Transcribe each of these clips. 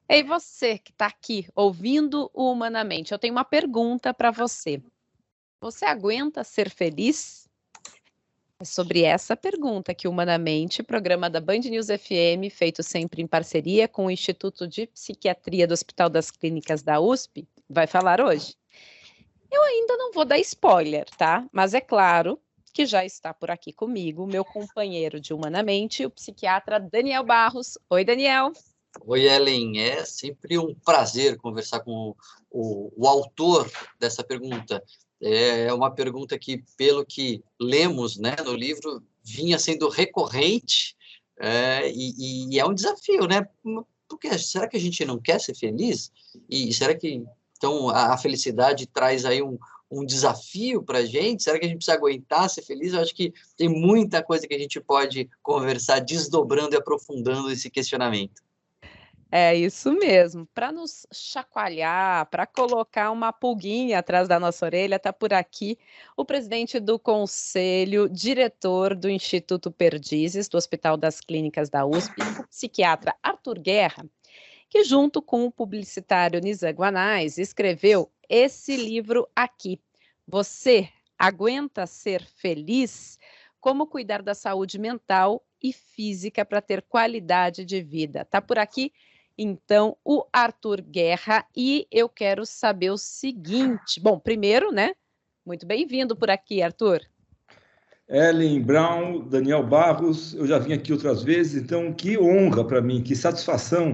Ei, você que está aqui ouvindo o Humanamente, eu tenho uma pergunta para você. Você aguenta ser feliz? É sobre essa pergunta que o Humanamente, programa da Band News FM, feito sempre em parceria com o Instituto de Psiquiatria do Hospital das Clínicas da USP, vai falar hoje. Eu ainda não vou dar spoiler, tá? Mas é claro que já está por aqui comigo o meu companheiro de Humanamente, o psiquiatra Daniel Barros. Oi, Daniel. Oi, Ellen. É sempre um prazer conversar com o autor dessa pergunta. É uma pergunta que, pelo que lemos, né, no livro, vinha sendo recorrente, e é um desafio, né? Porque será que a gente não quer ser feliz? E será que então a felicidade traz aí um desafio para a gente? Será que a gente precisa aguentar ser feliz? Eu acho que tem muita coisa que a gente pode conversar, desdobrando e aprofundando esse questionamento. É isso mesmo. Para nos chacoalhar, para colocar uma pulguinha atrás da nossa orelha, está por aqui o presidente do conselho, diretor do Instituto Perdizes, do Hospital das Clínicas da USP, o psiquiatra Arthur Guerra, que junto com o publicitário Nizam Guanais escreveu esse livro aqui. Você aguenta ser feliz? Como cuidar da saúde mental e física para ter qualidade de vida. Está por aqui então, o Arthur Guerra, e eu quero saber o seguinte. Bom, primeiro, né? Muito bem-vindo por aqui, Arthur. Ellen Brown, Daniel Barros, eu já vim aqui outras vezes, então que honra para mim, que satisfação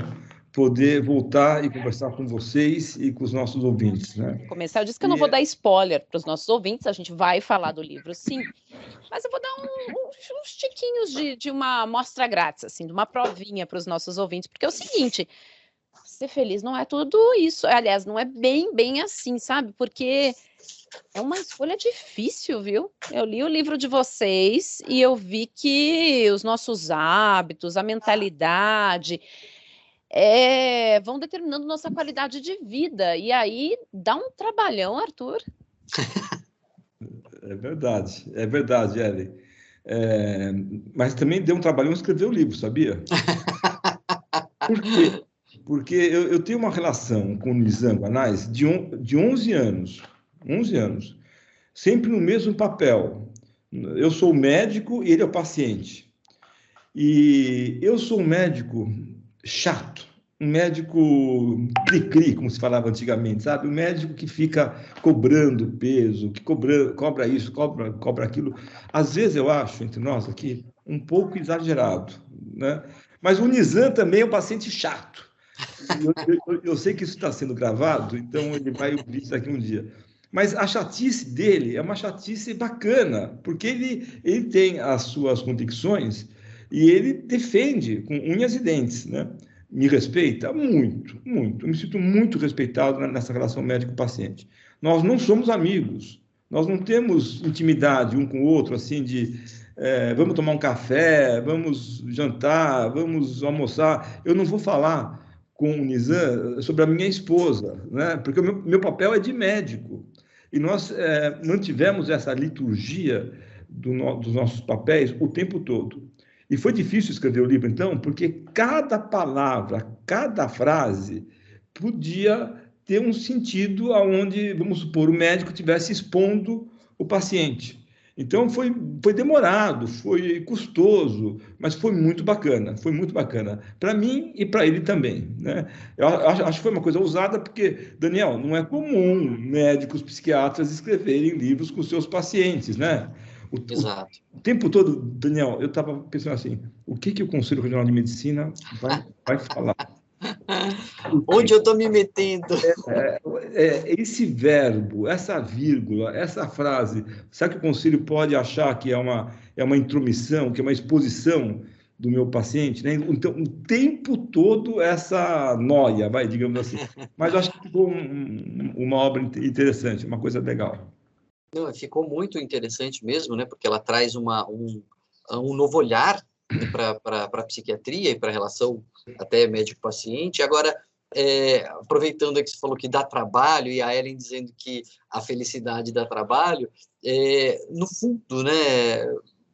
poder voltar e conversar com vocês e com os nossos ouvintes, né? Começar, eu disse que eu não vou dar spoiler para os nossos ouvintes, a gente vai falar do livro, sim, mas eu vou dar uns tiquinhos de uma amostra grátis, assim, de uma provinha para os nossos ouvintes, porque é o seguinte, ser feliz não é tudo isso, aliás, não é bem assim, sabe? Porque é uma escolha difícil, viu? Eu li o livro de vocês e eu vi que os nossos hábitos, a mentalidade, vão determinando nossa qualidade de vida. E aí dá um trabalhão, Arthur. É verdade, Ellen. Mas também deu um trabalhão escrever o livro, sabia? Por quê? Porque eu tenho uma relação com o Nizam Guanais de 11 anos. 11 anos. Sempre no mesmo papel. Eu sou o médico e ele é o paciente. E eu sou um médico chato, um médico cri-cri, como se falava antigamente, sabe? Um médico que fica cobrando peso, que cobra isso, cobra aquilo. Às vezes eu acho, entre nós aqui, um pouco exagerado, né? Mas o Nizam também é um paciente chato. Eu sei que isso está sendo gravado, então ele vai ouvir isso daqui um dia. Mas a chatice dele é uma chatice bacana, porque ele tem as suas convicções e ele defende com unhas e dentes, né? Me respeita muito, muito. Eu me sinto muito respeitado nessa relação médico-paciente. Nós não somos amigos, nós não temos intimidade um com o outro, assim, de vamos tomar um café, vamos jantar, vamos almoçar. Eu não vou falar com o Nizam sobre a minha esposa, né? Porque o meu papel é de médico. E nós não tivemos essa liturgia dos nossos papéis o tempo todo. E foi difícil escrever o livro, então, porque cada palavra, cada frase podia ter um sentido aonde, vamos supor, o médico estivesse expondo o paciente. Então, foi demorado, foi custoso, mas foi muito bacana, para mim e para ele também, né? Eu acho que foi uma coisa ousada, porque, Daniel, não é comum médicos, psiquiatras escreverem livros com seus pacientes, né? Exato. O tempo todo, Daniel, eu estava pensando assim, o que o Conselho Regional de Medicina vai falar? Onde eu estou me metendo? Esse verbo, essa vírgula, essa frase, será que o Conselho pode achar que é uma intromissão, que é uma exposição do meu paciente, né? Então, o tempo todo essa noia, digamos assim. Mas eu acho que ficou uma obra interessante, uma coisa legal. Não, ficou muito interessante mesmo, né? Porque ela traz um novo olhar, né, para a psiquiatria e para a relação até médico-paciente. Agora, aproveitando que você falou que dá trabalho, e a Ellen dizendo que a felicidade dá trabalho, no fundo, né,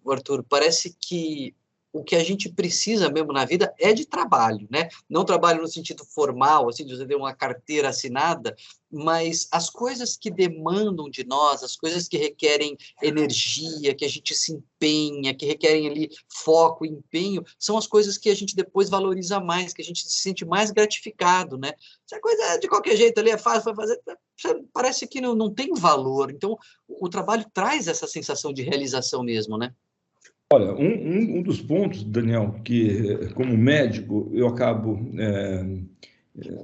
Arthur, parece que o que a gente precisa mesmo na vida é de trabalho, né? Não trabalho no sentido formal, assim, de você ter uma carteira assinada, mas as coisas que demandam de nós, as coisas que requerem energia, que a gente se empenha, que requerem ali foco, empenho, são as coisas que a gente depois valoriza mais, que a gente se sente mais gratificado, né? Se a coisa é de qualquer jeito ali, é fácil, vai fazer, parece que não tem valor. Então, o trabalho traz essa sensação de realização mesmo, né? Olha, um dos pontos, Daniel, que como médico eu acabo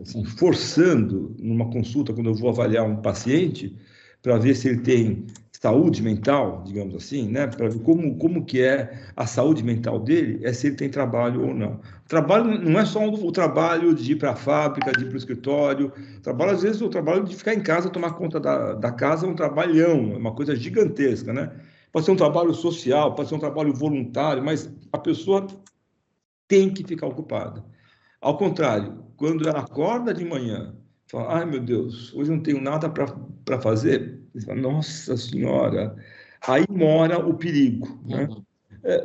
assim, forçando numa consulta, quando eu vou avaliar um paciente, para ver se ele tem saúde mental, digamos assim, né? Para ver como que é a saúde mental dele, é se ele tem trabalho ou não. O trabalho não é só o trabalho de ir para a fábrica, de ir para o escritório. O trabalho, às vezes, o trabalho de ficar em casa, tomar conta da casa é um trabalhão, é uma coisa gigantesca, né? Pode ser um trabalho social, pode ser um trabalho voluntário, mas a pessoa tem que ficar ocupada. Ao contrário, quando ela acorda de manhã, fala, ai meu Deus, hoje não tenho nada para fazer, você fala, nossa senhora, aí mora o perigo, né?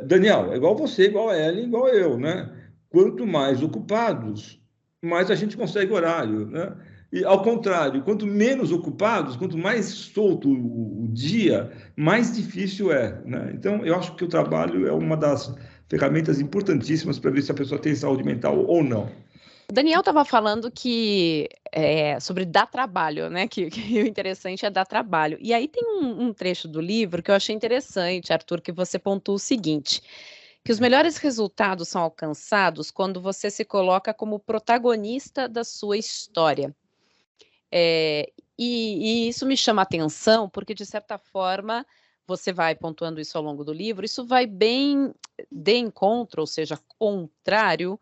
Daniel, é igual você, igual a Ellen, igual eu, né? Quanto mais ocupados, mais a gente consegue horário, né? E, ao contrário, quanto menos ocupados, quanto mais solto o dia, mais difícil é, né? Então, eu acho que o trabalho é uma das ferramentas importantíssimas para ver se a pessoa tem saúde mental ou não. O Daniel estava falando que sobre dar trabalho, né? Que o interessante é dar trabalho. E aí tem um trecho do livro que eu achei interessante, Arthur, que você pontua o seguinte: que os melhores resultados são alcançados quando você se coloca como protagonista da sua história. E isso me chama a atenção, porque, de certa forma, você vai pontuando isso ao longo do livro, isso vai bem de encontro, ou seja, contrário,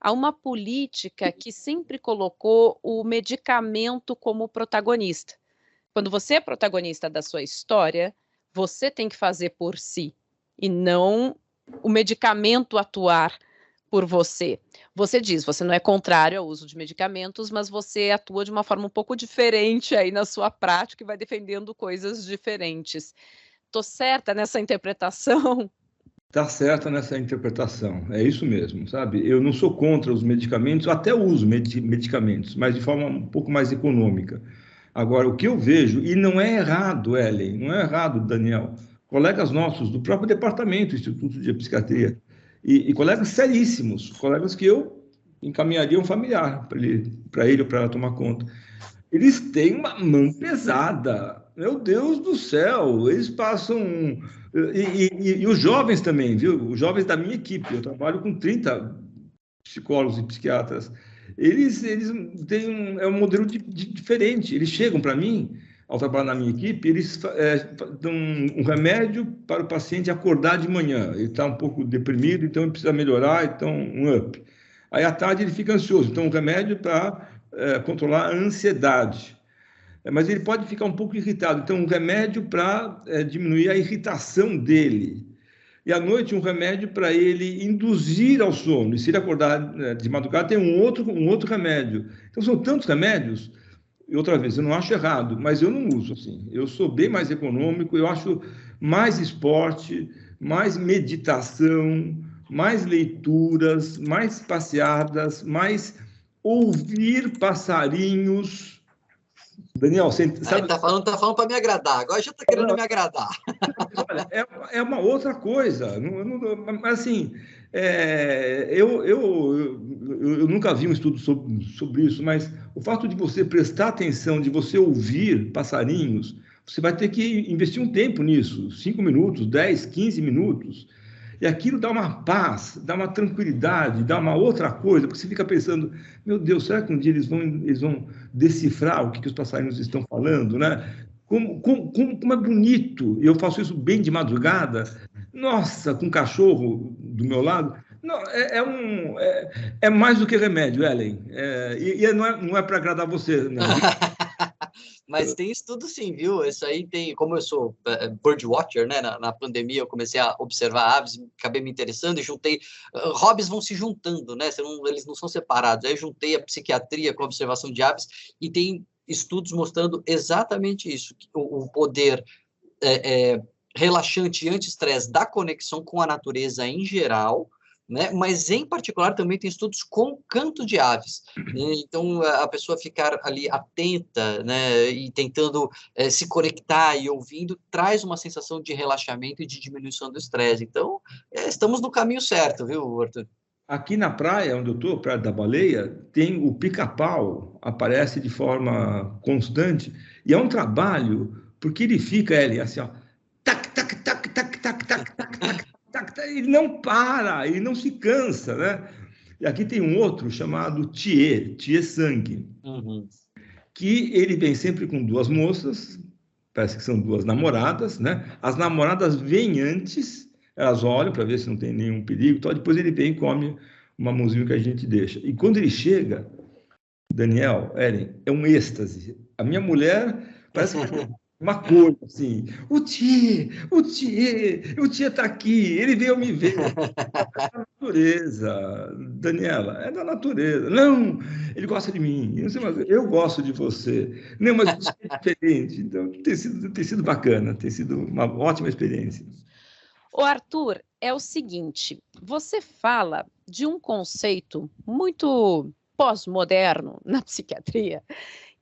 a uma política que sempre colocou o medicamento como protagonista. Quando você é protagonista da sua história, você tem que fazer por si, e não o medicamento atuar por você. Você diz, você não é contrário ao uso de medicamentos, mas você atua de uma forma um pouco diferente aí na sua prática e vai defendendo coisas diferentes. Tô certa nessa interpretação? Está certa nessa interpretação, é isso mesmo, sabe? Eu não sou contra os medicamentos, até uso medicamentos, mas de forma um pouco mais econômica. Agora, o que eu vejo, e não é errado, Ellen, não é errado, Daniel, colegas nossos do próprio departamento, Instituto de Psiquiatria, e colegas seríssimos, colegas que eu encaminharia um familiar para ele ou para ela tomar conta. Eles têm uma mão pesada. Meu Deus do céu, eles passam. E os jovens também, viu? Os jovens da minha equipe, eu trabalho com 30 psicólogos e psiquiatras. Eles têm um modelo diferente. Eles chegam para mim, ao trabalhar na minha equipe, eles dão um remédio para o paciente acordar de manhã. Ele está um pouco deprimido, então ele precisa melhorar, então um up. Aí à tarde ele fica ansioso, então um remédio para controlar a ansiedade. Mas ele pode ficar um pouco irritado, então um remédio para diminuir a irritação dele. E à noite um remédio para ele induzir ao sono. E se ele acordar de madrugada, tem um outro remédio. Então são tantos remédios. E outra vez, eu não acho errado, mas eu não uso assim. Eu sou bem mais econômico, eu acho mais esporte, mais meditação, mais leituras, mais passeadas, mais ouvir passarinhos. Daniel, você sabe... Tá falando para me agradar, agora já está querendo me agradar. Olha, é uma outra coisa. Mas, assim, eu nunca vi um estudo sobre isso, mas o fato de você prestar atenção, de você ouvir passarinhos, você vai ter que investir um tempo nisso, 5 minutos, 10, 15 minutos. E aquilo dá uma paz, dá uma tranquilidade, dá uma outra coisa, porque você fica pensando, meu Deus, será que um dia eles vão decifrar o que os passarinhos estão falando, né? Como é bonito, e eu faço isso bem de madrugada, nossa, com um cachorro do meu lado, não, é mais do que remédio, Ellen, não é para agradar você, não. Mas tem estudo sim, viu? Isso aí tem, como eu sou birdwatcher, né? Na pandemia eu comecei a observar aves, acabei me interessando e juntei, hobbies vão se juntando, né? Eles não são separados. Aí eu juntei a psiquiatria com a observação de aves e tem estudos mostrando exatamente isso, o poder relaxante e anti-estresse da conexão com a natureza em geral né? Mas, em particular, também tem estudos com canto de aves. Então, a pessoa ficar ali atenta, né, e tentando se conectar e ouvindo, traz uma sensação de relaxamento e de diminuição do estresse. Então, estamos no caminho certo, viu, Arthur? Aqui na praia, onde eu estou, Praia da Baleia, tem o pica-pau, aparece de forma constante, e é um trabalho, porque ele fica, ele, assim, ó, tac, tac, tac, tac, tac, tac, tac, tac, tac, ele não para, ele não se cansa, né? E aqui tem um outro chamado Thier Sangue, que ele vem sempre com duas moças, parece que são duas namoradas, né? As namoradas vêm antes, elas olham para ver se não tem nenhum perigo, então depois ele vem e come uma mãozinha que a gente deixa. E quando ele chega, Daniel, Ellen, é um êxtase. A minha mulher parece uma coisa assim, o Thier está aqui, ele veio me ver. É da natureza, Daniela, é da natureza. Não, ele gosta de mim, não sei mais, eu gosto de você. Não, mas você é diferente. Então, tem sido bacana, tem sido uma ótima experiência. O Arthur, é o seguinte, você fala de um conceito muito pós-moderno na psiquiatria,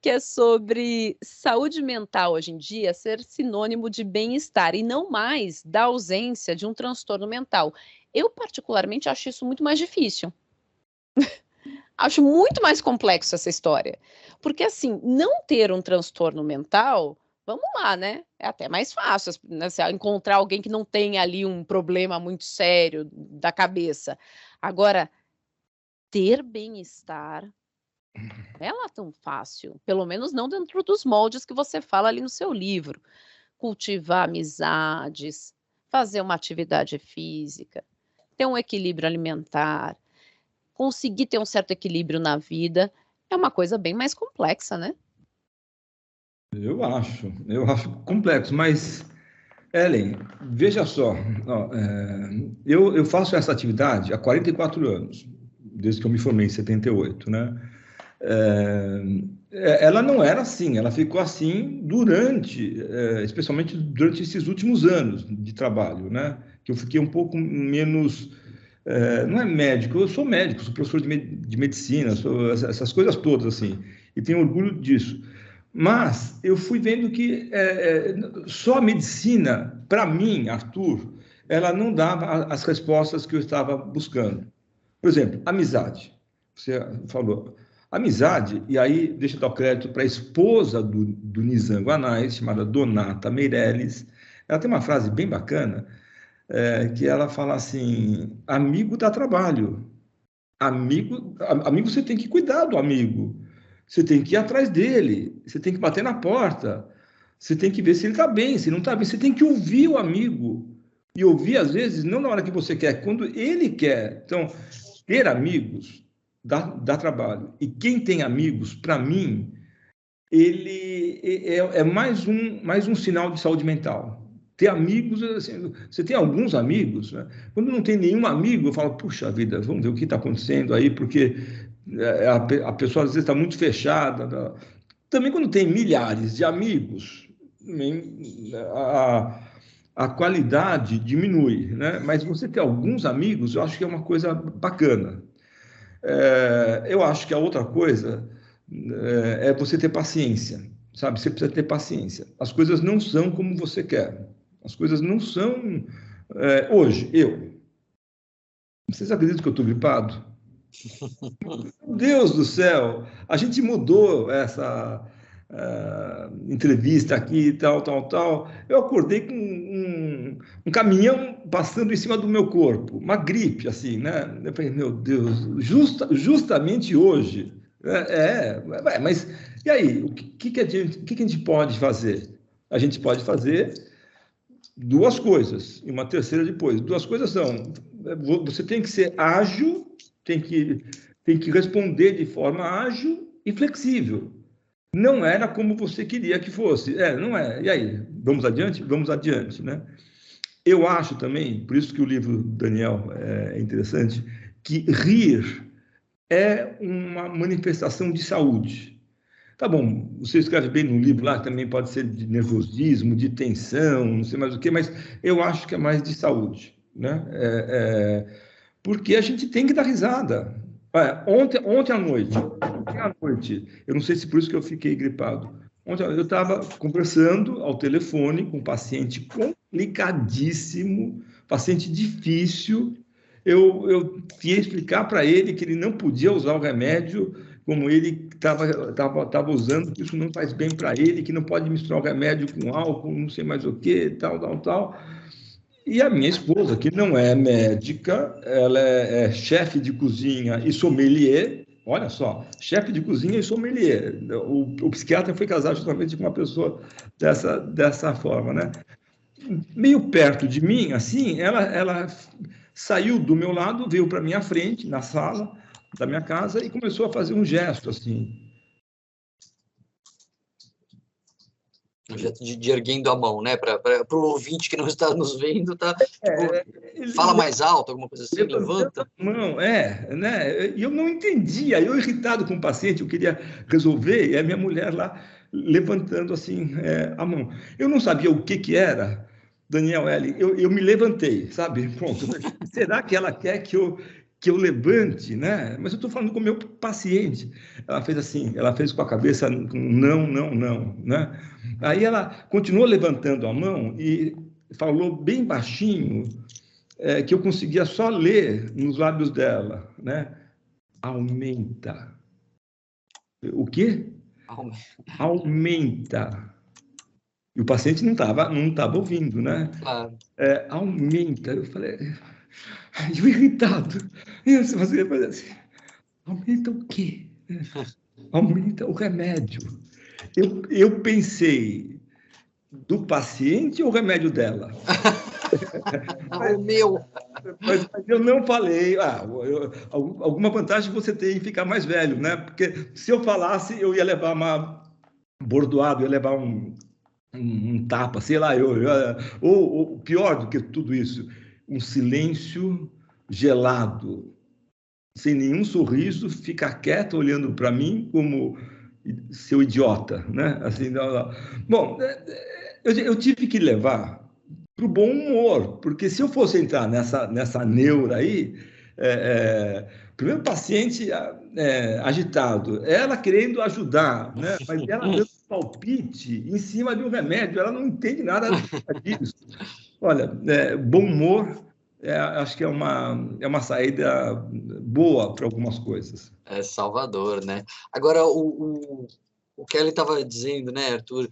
que é sobre saúde mental hoje em dia ser sinônimo de bem-estar e não mais da ausência de um transtorno mental. Eu, particularmente, acho isso muito mais difícil. Acho muito mais complexo essa história. Porque, assim, não ter um transtorno mental, vamos lá, né? É até mais fácil, né? Se encontrar alguém que não tem ali um problema muito sério da cabeça. Agora, ter bem-estar não é lá tão fácil, pelo menos não dentro dos moldes que você fala ali no seu livro. Cultivar amizades, fazer uma atividade física, ter um equilíbrio alimentar, conseguir ter um certo equilíbrio na vida, é uma coisa bem mais complexa, né? Eu acho complexo, mas, Ellen, veja só, ó, eu faço essa atividade há 44 anos, desde que eu me formei em 78, né? Ela não era assim, ela ficou assim especialmente durante esses últimos anos de trabalho, né? Que eu fiquei um pouco menos, não é médico, eu sou médico, sou professor de medicina, sou essas coisas todas assim, e tenho orgulho disso. Mas eu fui vendo que só a medicina, para mim, Arthur, ela não dava as respostas que eu estava buscando. Por exemplo, amizade. Você falou. Amizade, e aí deixa eu dar o crédito para a esposa do Nizam Anais, chamada Donata Meirelles. Ela tem uma frase bem bacana, que ela fala assim: amigo dá trabalho. Amigo você tem que cuidar do amigo. Você tem que ir atrás dele. Você tem que bater na porta. Você tem que ver se ele está bem, se não está bem. Você tem que ouvir o amigo. E ouvir, às vezes, não na hora que você quer, quando ele quer. Então, ter amigos dá trabalho. E quem tem amigos, para mim, ele é mais um sinal de saúde mental. Ter amigos, assim, você tem alguns amigos, né? Quando não tem nenhum amigo, eu falo, puxa vida, vamos ver o que está acontecendo aí, porque a pessoa às vezes está muito fechada. Tá? Também quando tem milhares de amigos, a qualidade diminui, né? Mas você ter alguns amigos, eu acho que é uma coisa bacana. Eu acho que a outra coisa é você ter paciência, sabe? Você precisa ter paciência. As coisas não são como você quer. As coisas não são... hoje, vocês acreditam que eu estou gripado? Meu Deus do céu! A gente mudou essa entrevista aqui, tal. Eu acordei com um caminhão passando em cima do meu corpo, uma gripe, assim, né? Eu falei, meu Deus, justamente hoje. Mas e aí? O que a gente pode fazer? A gente pode fazer duas coisas, e uma terceira depois. Duas coisas são: você tem que ser ágil, tem que responder de forma ágil e flexível. Não era como você queria que fosse. Não é. E aí? Vamos adiante? Vamos adiante, né? Eu acho também, por isso que o livro do Daniel é interessante, que rir é uma manifestação de saúde. Tá bom, você escreve bem no livro lá, também pode ser de nervosismo, de tensão, não sei mais o quê, mas eu acho que é mais de saúde, né? porque a gente tem que dar risada. Ontem à noite, eu não sei se por isso que eu fiquei gripado. Ontem eu estava conversando ao telefone com um paciente complicadíssimo, paciente difícil. Eu ia explicar para ele que ele não podia usar o remédio como ele estava usando, que isso não faz bem para ele, que não pode misturar o remédio com álcool, não sei mais o que, tal. E a minha esposa, que não é médica, ela é chefe de cozinha e sommelier. Olha só, chefe de cozinha e sommelier. O psiquiatra foi casado justamente com uma pessoa dessa forma, né? Meio perto de mim, assim, ela saiu do meu lado, veio para minha frente, na sala da minha casa, e começou a fazer um gesto, assim. Um gesto de erguendo a mão, né? Para o ouvinte que não está nos vendo, tá? Tipo, fala mais alto, alguma coisa assim, levanta. Não, né? E eu não entendia, eu irritado com o paciente, eu queria resolver, e a minha mulher lá levantando assim a mão. Eu não sabia o que era, Daniel L. Eu me levantei, sabe? Pronto. Será que ela quer que eu levante, né? Mas eu estou falando com o meu paciente. Ela fez assim, ela fez com a cabeça, não, né? Aí ela continuou levantando a mão e falou bem baixinho, que eu conseguia só ler nos lábios dela, né? Aumenta. O quê? Aumenta. E o paciente não estava ouvindo, né? Claro. Aumenta. Eu falei, eu irritado. Você fazia assim, aumenta o quê? Aumenta o remédio. Eu pensei, do paciente ou o remédio dela? O meu. Mas eu não falei. Alguma vantagem você tem em ficar mais velho, né? Porque se eu falasse, eu ia levar uma bordoada, ia levar um tapa, sei lá, ou pior do que tudo isso, um silêncio gelado, sem nenhum sorriso, ficar quieto olhando para mim como seu idiota, né? Assim, não. Bom, eu tive que levar para o bom humor, porque se eu fosse entrar nessa neura aí, primeiro paciente agitado, ela querendo ajudar, né? Mas ela dando palpite em cima de um remédio, ela não entende nada disso. Olha, bom humor, acho que é uma saída boa para algumas coisas. É Salvador, né? Agora, o Kelly estava dizendo, né, Arthur,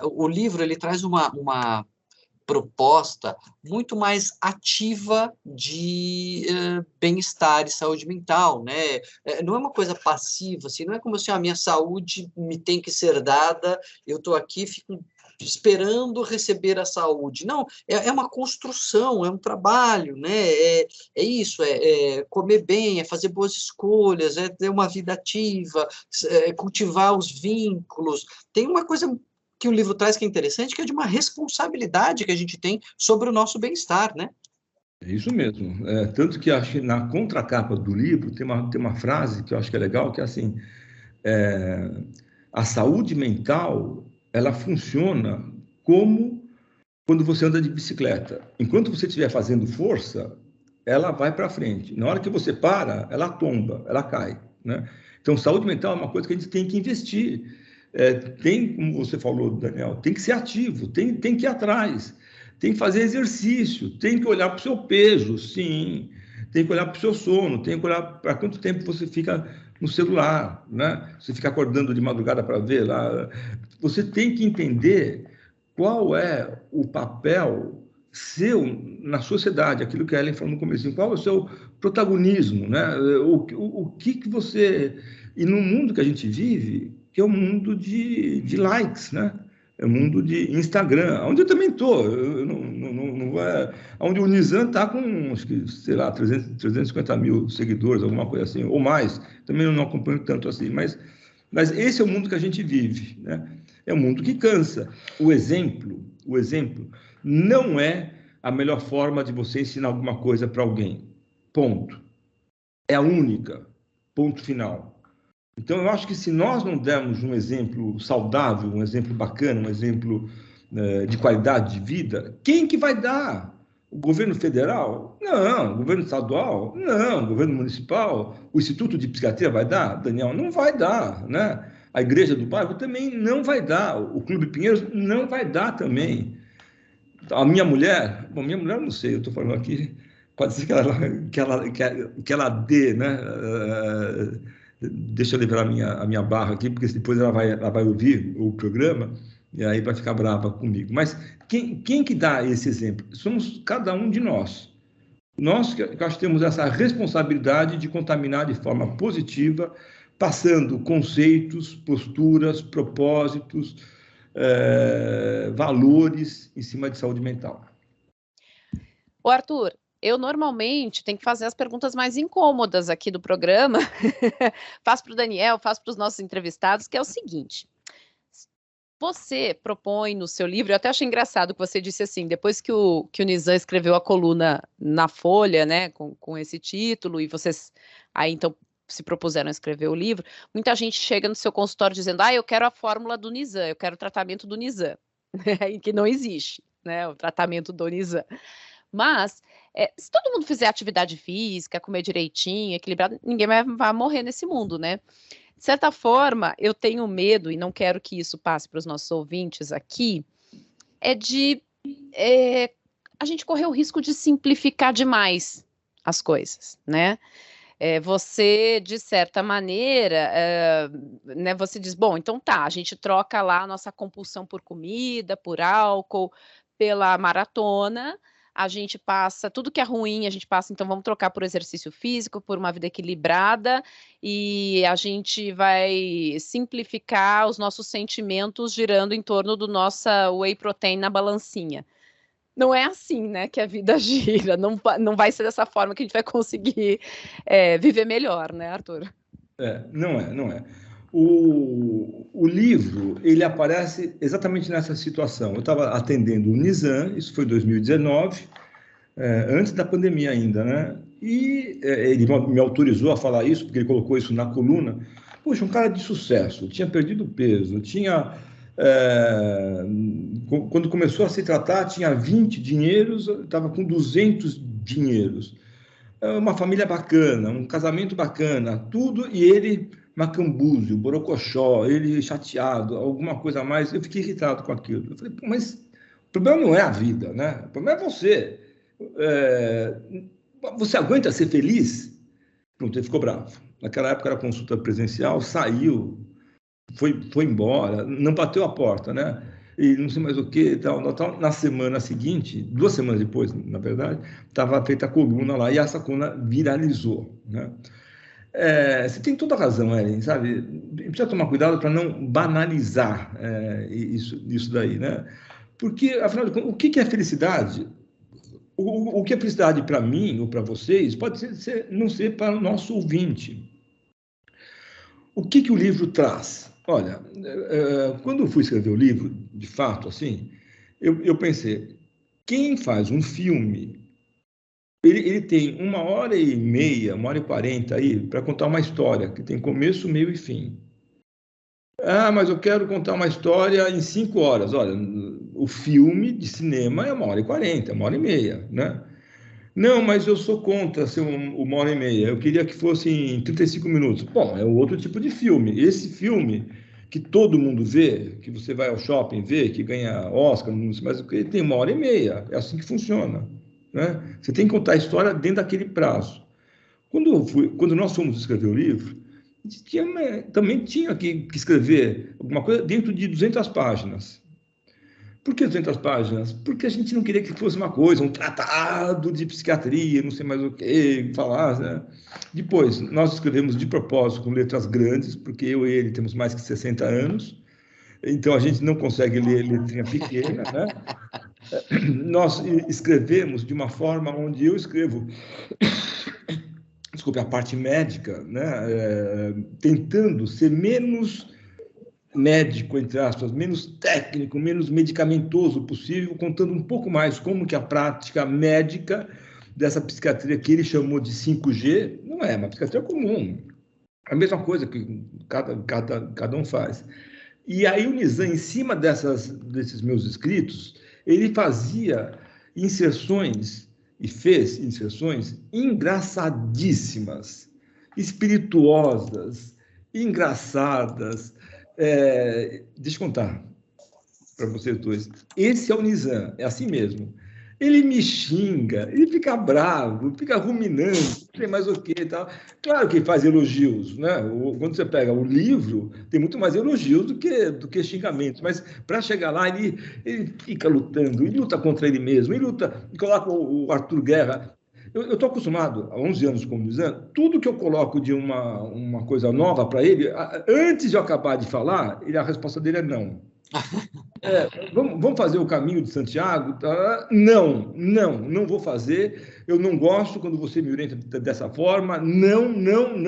o livro ele traz uma proposta muito mais ativa de bem-estar e saúde mental, né? Não é uma coisa passiva, assim, não é como assim, a minha saúde me tem que ser dada, eu estou aqui, fico esperando receber a saúde. Não, é uma construção, é um trabalho, né? É isso, comer bem, é fazer boas escolhas, é ter uma vida ativa, cultivar os vínculos. Tem uma coisa que o livro traz que é interessante, que é de uma responsabilidade que a gente tem sobre o nosso bem-estar, né? É isso mesmo. Tanto que acho que na contracapa do livro tem uma frase que eu acho que é legal, que é assim, a saúde mental, ela funciona como quando você anda de bicicleta. Enquanto você estiver fazendo força, ela vai para frente. Na hora que você para, ela tomba, ela cai, né? Então, saúde mental é uma coisa que a gente tem que investir. Tem, como você falou, Daniel, tem que ser ativo, tem que ir atrás, tem que fazer exercício, tem que olhar para o seu peso, sim, tem que olhar para o seu sono, tem que olhar para quanto tempo você fica no celular, né? Você fica acordando de madrugada para ver lá. Você tem que entender qual é o papel seu na sociedade, aquilo que a Ellen falou no começo, qual é o seu protagonismo, né? O que você... E no mundo que a gente vive, que é um mundo de likes, né? É um mundo de Instagram, onde eu também estou. Onde o Nizam está com, acho que, sei lá, 350 mil seguidores, alguma coisa assim, ou mais. Também não acompanho tanto assim, mas esse é o mundo que a gente vive, né? É um mundo que cansa. O exemplo não é a melhor forma de você ensinar alguma coisa para alguém. Ponto. É a única. Ponto final. Então, eu acho que se nós não dermos um exemplo saudável, um exemplo bacana, um exemplo de qualidade de vida, quem que vai dar? O governo federal? Não. O governo estadual? Não. O governo municipal? O Instituto de Psiquiatria vai dar? Daniel, não vai dar, né? A Igreja do Bairro também não vai dar. O Clube Pinheiros não vai dar também. A minha mulher, bom, minha mulher não sei, eu estou falando aqui, pode ser que ela dê, né? Deixa eu levar a minha barra aqui, porque depois ela vai ouvir o programa e aí vai ficar brava comigo. Mas quem que dá esse exemplo? Somos cada um de nós. Nós que acho que temos essa responsabilidade de contaminar de forma positiva, passando conceitos, posturas, propósitos, valores em cima de saúde mental. Ô, Arthur, eu normalmente tenho que fazer as perguntas mais incômodas aqui do programa. Faço para o Daniel, faço para os nossos entrevistados, que é o seguinte. Você propõe no seu livro, eu até achei engraçado que você disse assim, depois que o Nizam escreveu a coluna na Folha, né, com esse título, e vocês aí então se propuseram a escrever o livro, muita gente chega no seu consultório dizendo, eu quero a fórmula do Nizam, eu quero o tratamento do Nizam, que não existe, né, o tratamento do Nizam. Mas, se todo mundo fizer atividade física, comer direitinho, equilibrado, ninguém vai morrer nesse mundo, né? De certa forma, eu tenho medo, e não quero que isso passe para os nossos ouvintes aqui, de a gente correr o risco de simplificar demais as coisas, né? Você, de certa maneira, né, você diz, bom, então tá, a gente troca lá a nossa compulsão por comida, por álcool, pela maratona, a gente passa, tudo que é ruim, a gente passa, então vamos trocar por exercício físico, por uma vida equilibrada, e a gente vai simplificar os nossos sentimentos girando em torno do nossa whey protein na balancinha. Não é assim, né, que a vida gira, não vai ser dessa forma que a gente vai conseguir viver melhor, né, Arthur? Não é. O livro, ele aparece exatamente nessa situação. Eu estava atendendo o Nizam, isso foi em 2019, antes da pandemia ainda, né? E ele me autorizou a falar isso, porque ele colocou isso na coluna. Poxa, um cara de sucesso, tinha perdido peso, quando começou a se tratar, tinha 20 dinheiros, estava com 200 dinheiros. Uma família bacana, um casamento bacana, tudo, e ele macambúzio, borocochó, ele chateado, alguma coisa a mais. Eu fiquei irritado com aquilo. Eu falei, mas o problema não é a vida, né? O problema é você. Você aguenta ser feliz? Pronto, ele ficou bravo. Naquela época era consulta presencial, saiu, foi embora, não bateu a porta, né? E não sei mais o que, tal. Na semana seguinte, 2 semanas depois, na verdade, estava feita a coluna lá e essa coluna viralizou, né? Você tem toda a razão, Ellen, sabe? Precisa tomar cuidado para não banalizar isso daí, né? Porque, afinal de contas, o que é felicidade? O que é felicidade para mim ou para vocês pode não ser para o nosso ouvinte. O que o livro traz? Olha, quando eu fui escrever o livro, de fato, assim, eu pensei, quem faz um filme, ele tem 1h30, 1h40 aí, para contar uma história, que tem começo, meio e fim. Mas eu quero contar uma história em 5 horas. Olha, o filme de cinema é 1h40, 1h30, né? Não, mas eu sou contra ser 1h30. Eu queria que fosse em 35 minutos. Bom, é outro tipo de filme. Esse filme que todo mundo vê, que você vai ao shopping ver, que ganha Oscar, não sei mais o que, ele tem 1h30. É assim que funciona, né? Você tem que contar a história dentro daquele prazo. Quando nós fomos escrever o livro, também tinha que escrever alguma coisa dentro de 200 páginas. Por que 200 páginas? Porque a gente não queria que fosse uma coisa, um tratado de psiquiatria, não sei mais o que, falar, né? Depois, nós escrevemos de propósito com letras grandes, porque eu e ele temos mais que 60 anos, então a gente não consegue ler letrinha pequena, né? Nós escrevemos de uma forma onde eu escrevo, desculpe, a parte médica, né? Tentando ser menos médico, entre aspas, menos técnico, menos medicamentoso possível, contando um pouco mais como que a prática médica dessa psiquiatria que ele chamou de 5G, não é uma psiquiatria comum, é a mesma coisa que cada um faz. E aí o Nizam, em cima desses meus escritos, ele fazia inserções, e fez inserções engraçadíssimas, espirituosas, engraçadas. Deixa eu contar para vocês dois. Esse é o Nizam, é assim mesmo. Ele me xinga, ele fica bravo, fica ruminando, não sei mais o que e tal. Claro que ele faz elogios, né? Quando você pega o livro, tem muito mais elogios do que xingamentos, mas para chegar lá, ele fica lutando, ele luta contra ele mesmo, ele luta, coloca o Arthur Guerra. Eu estou acostumado, há 11 anos como Nizam, tudo que eu coloco de uma coisa nova para ele, antes de eu acabar de falar, a resposta dele é não. Vamos fazer o caminho de Santiago? Não vou fazer. Eu não gosto quando você me orienta dessa forma. Não.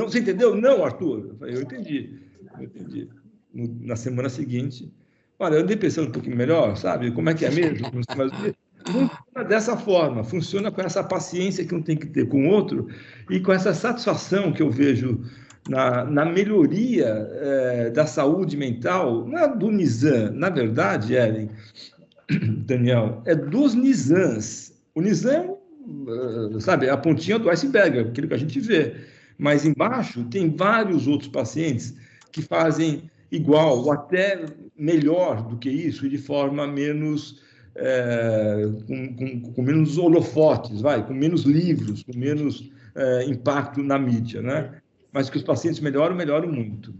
Você entendeu? Não, Arthur. Eu entendi. Na semana seguinte, olha, eu andei pensando um pouquinho melhor, sabe? Como é que é mesmo? Mas funciona dessa forma, funciona com essa paciência que um tem que ter com o outro e com essa satisfação que eu vejo na melhoria da saúde mental, não é do Nizam, na verdade, Ellen, Daniel, é dos Nizams. O Nizam, sabe, é a pontinha do iceberg, aquilo que a gente vê. Mas embaixo tem vários outros pacientes que fazem igual ou até melhor do que isso e de forma menos com menos holofotes, com menos livros, com menos impacto na mídia, né? Mas que os pacientes melhoram muito.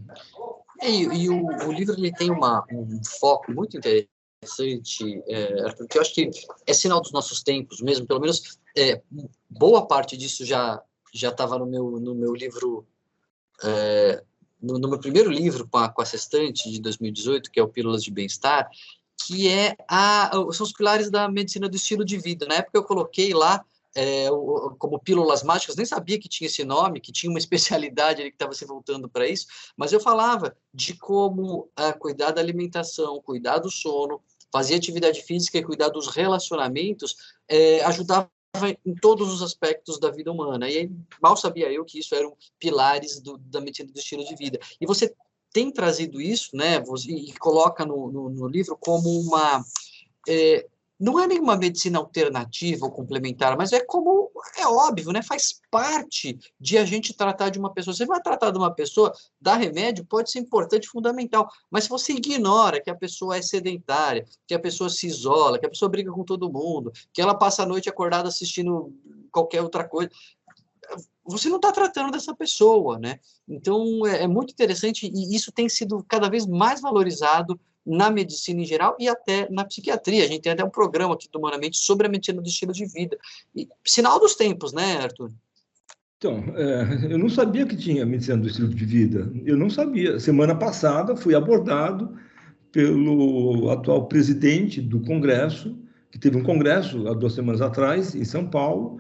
E o livro ele tem um foco muito interessante, Arthur, que eu acho que é sinal dos nossos tempos mesmo, pelo menos boa parte disso já estava no meu livro, no meu primeiro livro com a Sextante, de 2018, que é o Pílulas de Bem-Estar, que são os pilares da medicina do estilo de vida. Na época eu coloquei lá como pílulas mágicas, nem sabia que tinha esse nome, que tinha uma especialidade ali que estava se voltando para isso, mas eu falava de como cuidar da alimentação, cuidar do sono, fazer atividade física e cuidar dos relacionamentos, ajudava em todos os aspectos da vida humana. E aí, mal sabia eu que isso eram pilares da medicina do estilo de vida. E você tem trazido isso, né, e coloca no livro como não é nenhuma medicina alternativa ou complementar, mas é óbvio, né? Faz parte de a gente tratar de uma pessoa. Você vai tratar de uma pessoa, dar remédio pode ser importante, fundamental, mas se você ignora que a pessoa é sedentária, que a pessoa se isola, que a pessoa briga com todo mundo, que ela passa a noite acordada assistindo qualquer outra coisa, você não está tratando dessa pessoa, né? Então, é muito interessante e isso tem sido cada vez mais valorizado na medicina em geral e até na psiquiatria. A gente tem até um programa aqui do Humanamente sobre a medicina do estilo de vida. E, sinal dos tempos, né, Arthur? Então, eu não sabia que tinha medicina do estilo de vida. Eu não sabia. Semana passada fui abordado pelo atual presidente do Congresso, que teve um congresso há 2 semanas atrás, em São Paulo,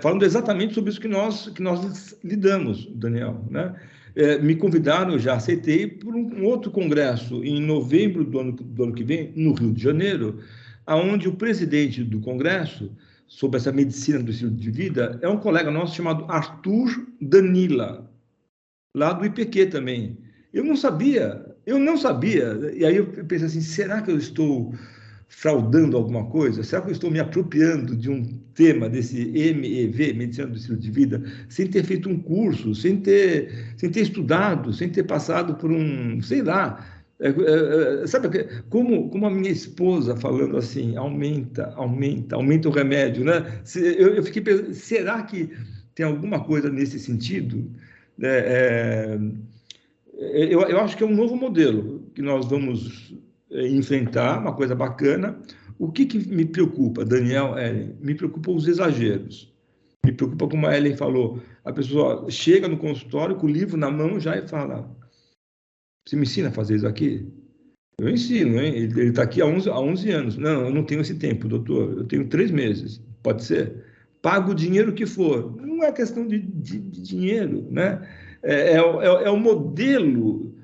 falando exatamente sobre isso que nós lidamos, Daniel, né? Me convidaram, eu já aceitei, para um outro congresso em novembro do ano que vem, no Rio de Janeiro, onde o presidente do congresso, sobre essa medicina do estilo de vida, é um colega nosso chamado Arthur Danila, lá do IPQ também. Eu não sabia, e aí eu pensei assim, será que eu estou fraudando alguma coisa? Será que eu estou me apropriando de um tema desse MEV, Medicina do Estilo de Vida, sem ter feito um curso, sem ter estudado, sem ter passado por sei lá, sabe, como a minha esposa falando assim, aumenta o remédio, né? Eu fiquei pensando, será que tem alguma coisa nesse sentido? Eu acho que é um novo modelo que nós vamos enfrentar, uma coisa bacana. O que me preocupa, Daniel, Ellen? Me preocupam os exageros. Me preocupa, como a Ellen falou, a pessoa chega no consultório com o livro na mão já e fala: você me ensina a fazer isso aqui? Eu ensino, hein? Ele está aqui há 11 anos. Não, eu não tenho esse tempo, doutor. Eu tenho 3 meses. Pode ser? Pago o dinheiro que for. Não é questão de dinheiro, né? É o modelo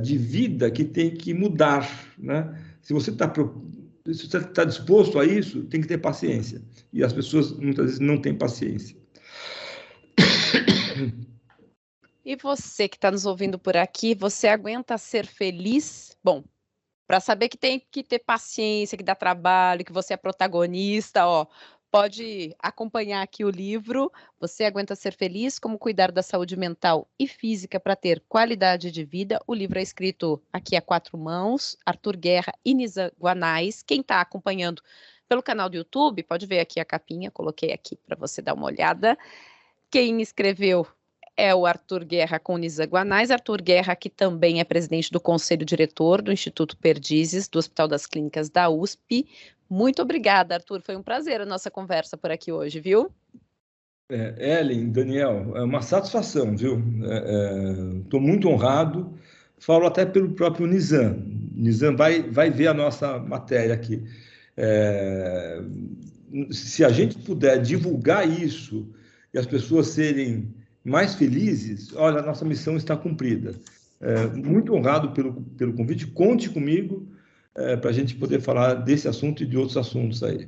de vida que tem que mudar, né? Se você está disposto a isso, tem que ter paciência. E as pessoas, muitas vezes, não têm paciência. E você que está nos ouvindo por aqui, você aguenta ser feliz? Bom, para saber que tem que ter paciência, que dá trabalho, que você é protagonista, ó, pode acompanhar aqui o livro. Você aguenta ser feliz? Como cuidar da saúde mental e física para ter qualidade de vida? O livro é escrito aqui a 4 mãos, Arthur Guerra e Nizam Guanais. Quem está acompanhando pelo canal do YouTube, pode ver aqui a capinha, coloquei aqui para você dar uma olhada. Quem escreveu é o Arthur Guerra com Nizam Guanais. Arthur Guerra, que também é presidente do Conselho Diretor do Instituto Perdizes, do Hospital das Clínicas da USP. Muito obrigada, Arthur. Foi um prazer a nossa conversa por aqui hoje, viu? Ellen, Daniel, é uma satisfação, viu? Estou muito honrado. Falo até pelo próprio Nizam. Nizam vai ver a nossa matéria aqui. Se a gente puder divulgar isso e as pessoas serem mais felizes, olha, a nossa missão está cumprida. Muito honrado pelo convite. Conte comigo para a gente poder falar desse assunto e de outros assuntos aí.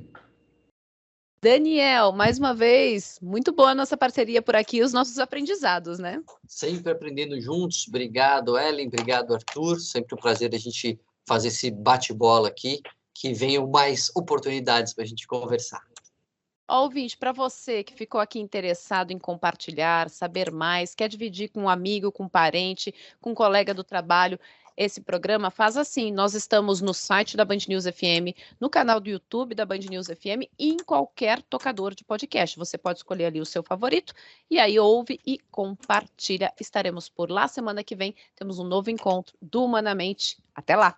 Daniel, mais uma vez, muito boa a nossa parceria por aqui, os nossos aprendizados, né? Sempre aprendendo juntos. Obrigado, Ellen. Obrigado, Arthur. Sempre um prazer a gente fazer esse bate-bola aqui. Que venham mais oportunidades para a gente conversar. Ouvinte, para você que ficou aqui interessado em compartilhar, saber mais, quer dividir com um amigo, com um parente, com um colega do trabalho, esse programa, faz assim, nós estamos no site da Band News FM, no canal do YouTube da Band News FM e em qualquer tocador de podcast. Você pode escolher ali o seu favorito e aí ouve e compartilha. Estaremos por lá semana que vem, temos um novo encontro do Humanamente. Até lá!